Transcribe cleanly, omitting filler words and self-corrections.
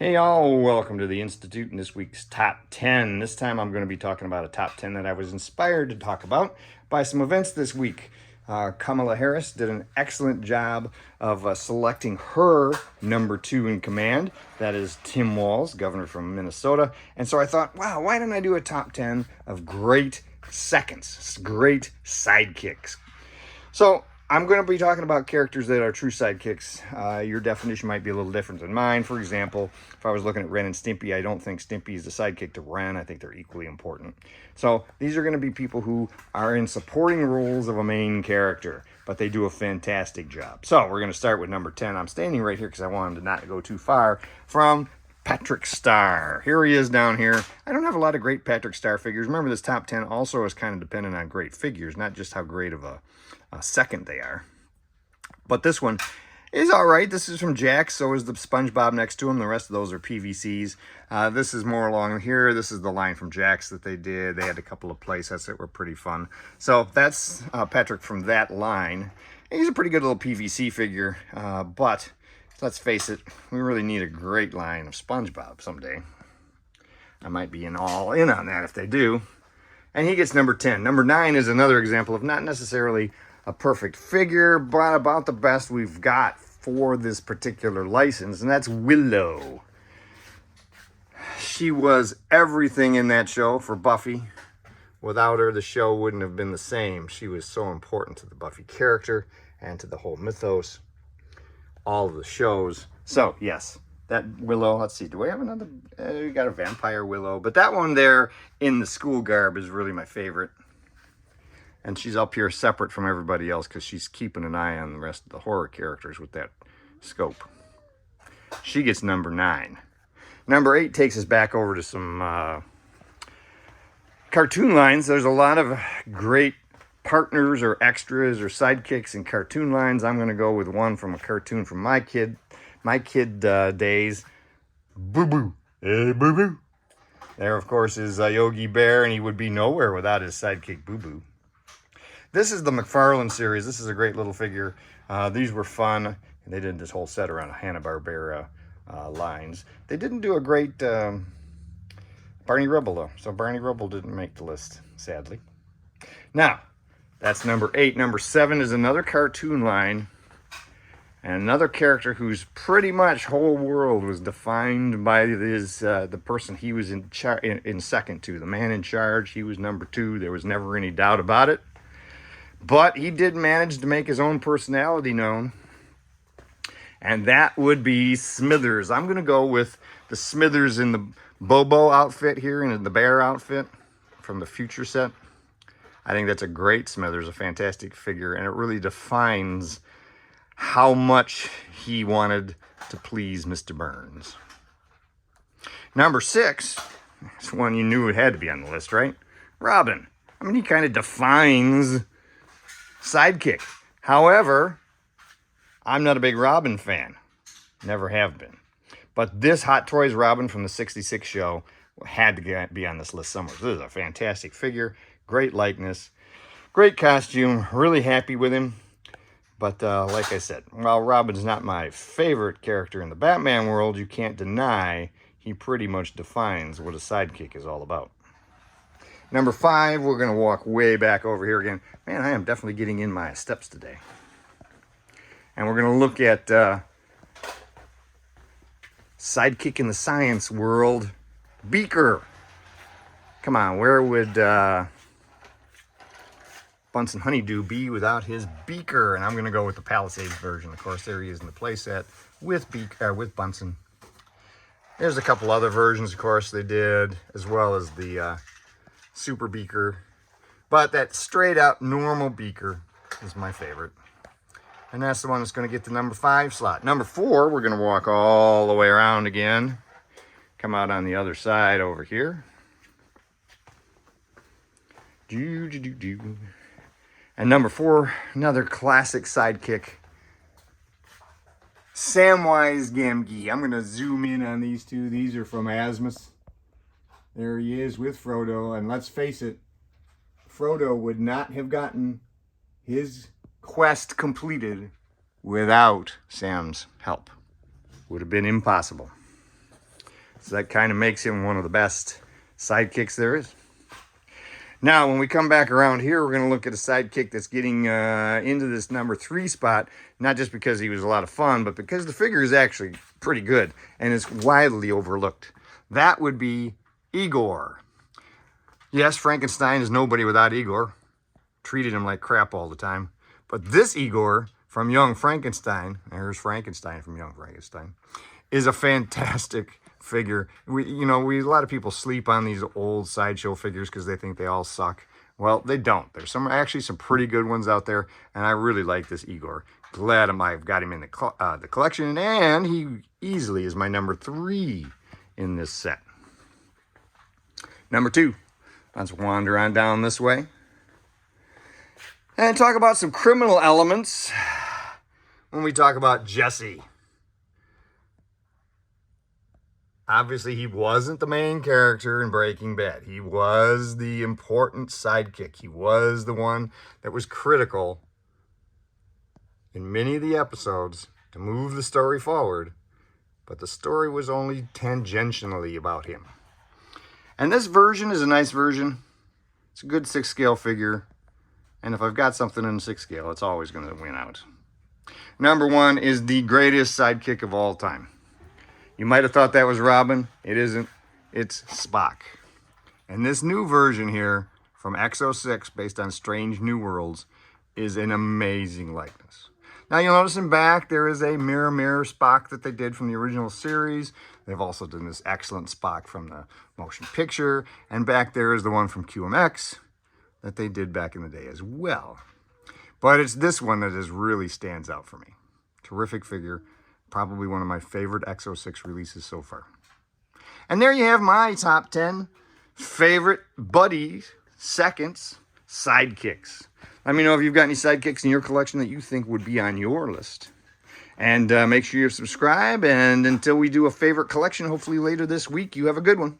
Hey y'all, welcome to the Institute in this week's Top 10. This time I'm going to be talking about a top 10 that I was inspired to talk about by some events this week. Kamala Harris did an excellent job of selecting her number 2 in command. That is Tim Walz, governor from Minnesota. And so I thought, wow, why don't I do a top 10 of great seconds, great sidekicks? So I'm going to be talking about characters that are true sidekicks. Your definition might be a little different than mine. For example, if I was looking at Ren and Stimpy, I don't think Stimpy is the sidekick to Ren. I think they're equally important. So these are going to be people who are in supporting roles of a main character, but they do a fantastic job. So we're going to start with number 10. I'm standing right here because I wanted to not go too far from Patrick Star. Here he is down here. I don't have a lot of great Patrick Star figures. Remember, this top 10 also is kind of dependent on great figures, not just how great of a second they are. But this one is all right. This is from Jax. So is the SpongeBob next to him. The rest of those are PVCs. This is more along here. This is the line from Jax that they did. They had a couple of playsets that were pretty fun. So that's Patrick from that line. He's a pretty good little PVC figure. But let's face it, we really need a great line of SpongeBob someday. I might be all in on that if they do. And he gets number 10. Number 9 is another example of not necessarily a perfect figure, but about the best we've got for this particular license, and that's Willow. She was everything in that show for Buffy. Without her, the show wouldn't have been the same. She was so important to the Buffy character and to the whole mythos, all of the shows. So, yes, that Willow, let's see, do we have another? We got a vampire Willow, but that one there in the school garb is really my favorite. And she's up here separate from everybody else because she's keeping an eye on the rest of the horror characters with that scope. She gets number 9. Number 8 takes us back over to some cartoon lines. There's a lot of great partners or extras or sidekicks in cartoon lines. I'm going to go with one from a cartoon from my kid days. Boo Boo. Hey, Boo Boo. There, of course, is Yogi Bear, and he would be nowhere without his sidekick Boo Boo. This is the McFarlane series. This is a great little figure. These were fun. They did this whole set around Hanna-Barbera lines. They didn't do a great Barney Rubble, though. So Barney Rubble didn't make the list, sadly. Now, that's number 8. Number 7 is another cartoon line. And another character whose pretty much whole world was defined by his the person he was in second to. The man in charge, he was number 2. There was never any doubt about it. But he did manage to make his own personality known. And that would be Smithers. I'm going to go with the Smithers in the Bobo outfit here and in the bear outfit from the Future set. I think that's a great Smithers, a fantastic figure. And it really defines how much he wanted to please Mr. Burns. Number 6 is one you knew it had to be on the list, right? Robin. I mean, he kind of defines sidekick. However, I'm not a big Robin fan. Never have been. But this Hot Toys Robin from the 66 show had to be on this list somewhere. This is a fantastic figure. Great likeness. Great costume. Really happy with him. But like I said, while Robin's not my favorite character in the Batman world, you can't deny he pretty much defines what a sidekick is all about. Number 5, we're going to walk way back over here again. Man, I am definitely getting in my steps today. And we're going to look at sidekick in the science world, Beaker. Come on, where would Bunsen Honeydew be without his Beaker? And I'm going to go with the Palisades version. Of course, there he is in the playset with Bunsen. There's a couple other versions, of course, they did, as well as the Super Beaker. But that straight up normal Beaker is my favorite. And that's the one that's going to get the number 5 slot. Number 4, we're going to walk all the way around again. Come out on the other side over here. And number 4, another classic sidekick. Samwise Gamgee. I'm going to zoom in on these two. These are from Asmus. There he is with Frodo. And let's face it, Frodo would not have gotten his quest completed without Sam's help. Would have been impossible. So that kind of makes him one of the best sidekicks there is. Now, when we come back around here, we're going to look at a sidekick that's getting into this number 3 spot, not just because he was a lot of fun, but because the figure is actually pretty good and is widely overlooked. That would be Igor. Yes, Frankenstein is nobody without Igor. Treated him like crap all the time. But this Igor from Young Frankenstein, there's Frankenstein from Young Frankenstein, is a fantastic figure. A lot of people sleep on these old sideshow figures because they think they all suck. Well, they don't. There's actually some pretty good ones out there, and I really like this Igor. Glad I've got him in the collection, and he easily is my number 3 in this set. Number 2, let's wander on down this way and talk about some criminal elements when we talk about Jesse. Obviously, he wasn't the main character in Breaking Bad. He was the important sidekick. He was the one that was critical in many of the episodes to move the story forward, but the story was only tangentially about him. And this version is a nice version. It's a good 6 scale figure, and if I've got something in 6 scale, it's always going to win out. Number 1 is the greatest sidekick of all time. You might have thought that was Robin. It isn't. It's Spock. And this new version here from X06, based on Strange New Worlds, is an amazing likeness. Now you'll notice in back there is a mirror Spock that they did from the original series. They've also done this excellent Spock from the motion picture. And back there is the one from QMX that they did back in the day as well. But it's this one that really stands out for me. Terrific figure. Probably one of my favorite X06 releases so far. And there you have my top 10 favorite buddy seconds sidekicks. Let me know if you've got any sidekicks in your collection that you think would be on your list. And make sure you subscribe. And until we do a favorite collection, hopefully later this week, you have a good one.